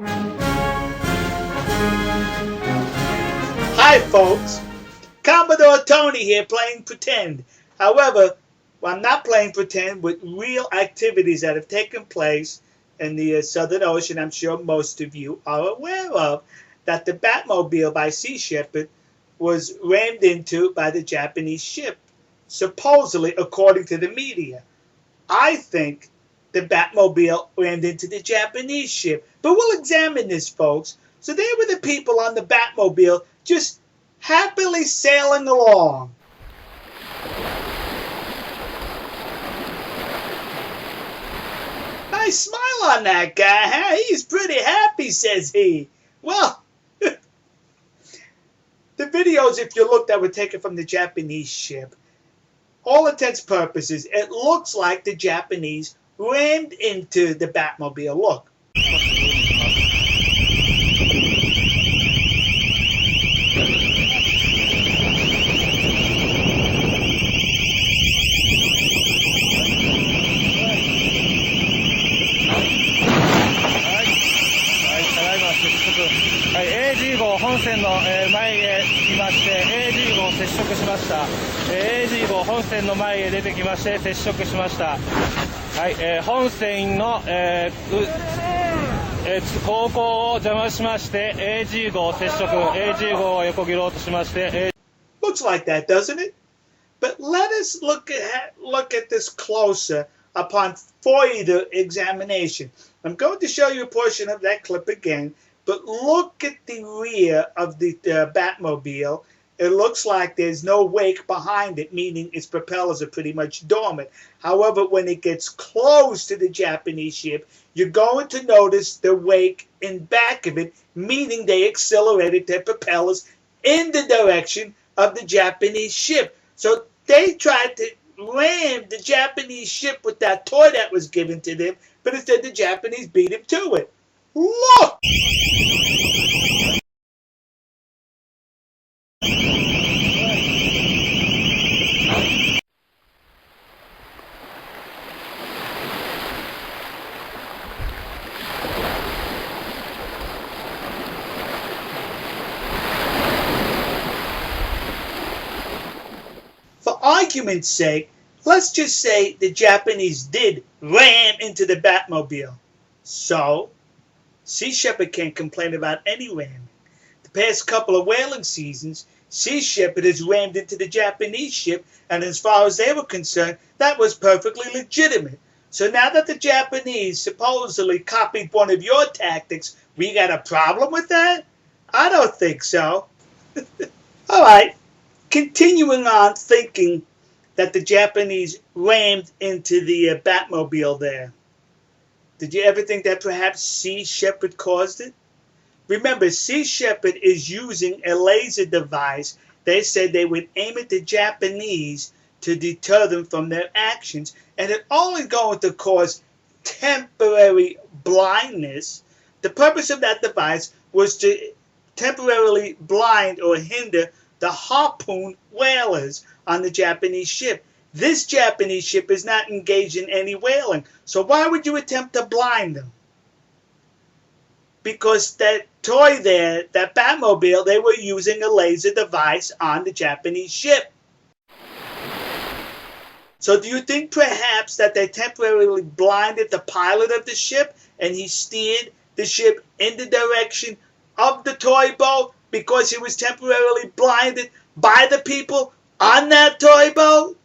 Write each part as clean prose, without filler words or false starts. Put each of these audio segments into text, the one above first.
Hi folks, Commodore Tony here playing pretend. However, I'm not playing pretend with real activities that have taken place in the Southern Ocean. I'm sure most of you are aware of that the Batmobile by Sea Shepherd was rammed into by the Japanese ship, supposedly according to the media. I think the Batmobile rammed into the Japanese ship, but we'll examine this, folks. So there were the people on the Batmobile just happily sailing along. Nice smile on that guy, huh? He's pretty happy, says he. Well, the videos, if you look, that were taken from the Japanese ship, all intents and purposes, it looks like the Japanese rammed into the Batmobile. Look. はい、AG 号本線の前へ着きまして AG 号接触しました。AG 号本線の前へ出てきまして接触しました。はい、本線の航行を邪魔しまして AG 号接触 AG 号を横切ろうとしまして Looks like that, doesn't it? But let us look at this closer upon further examination. I'm going to show you a portion of that clip again, but look at the rear of the Batmobile. It looks like there's no wake behind it, meaning its propellers are pretty much dormant. However, when it gets close to the Japanese ship, you're going to notice the wake in back of it, meaning they accelerated their propellers in the direction of the Japanese ship. So they tried to ram the Japanese ship with that toy that was given to them, but instead the Japanese beat him to it. Look! For argument's sake, let's just say the Japanese did ram into the Batmobile. So, Sea Shepherd can't complain about any ramming. The past couple of whaling seasons, Sea Shepherd has rammed into the Japanese ship, and as far as they were concerned, that was perfectly legitimate. So now that the Japanese supposedly copied one of your tactics, we got a problem with that? I don't think so. All right. Continuing on thinking that the Japanese rammed into the Batmobile there. Did you ever think that perhaps Sea Shepherd caused it? Remember, Sea Shepherd is using a laser device. They said they would aim at the Japanese to deter them from their actions, and it's only going to cause temporary blindness. The purpose of that device was to temporarily blind or hinder the harpoon whalers on the Japanese ship. This Japanese ship is not engaged in any whaling, so why would you attempt to blind them? Because that toy there, that Batmobile, they were using a laser device on the Japanese ship. So do you think perhaps that they temporarily blinded the pilot of the ship and he steered the ship in the direction of the toy boat because he was temporarily blinded by the people on that toy boat?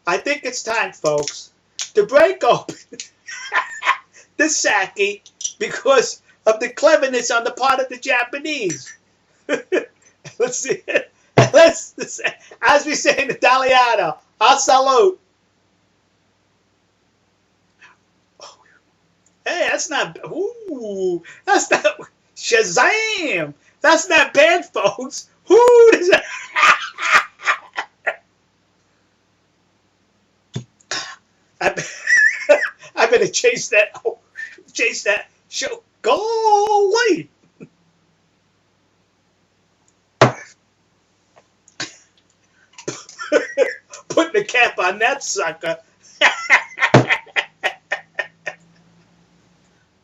I think it's time, folks, to break open the sake because of the cleverness on the part of the Japanese. Let's see. As we say in Italiano, a salute. Hey, that's not. Ooh, that's not. Shazam! That's not bad, folks. Who does that? I, I better chase that. Oh, chase that show. Golly! Putting the cap on that sucker.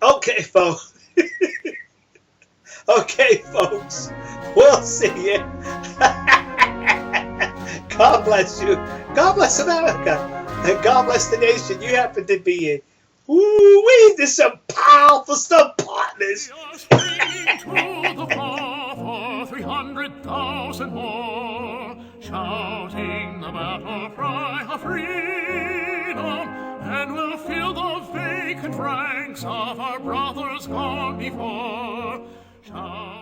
Okay, folks. Okay, folks. We'll see you. God bless you. God bless America. And God bless the nation you happen to be in. Woo-wee, there's some powerful stuff, partners. We are springing to the far for 300,000 more, shouting the battle cry of freedom, and we'll fill the vacant ranks of our brothers gone before. Shout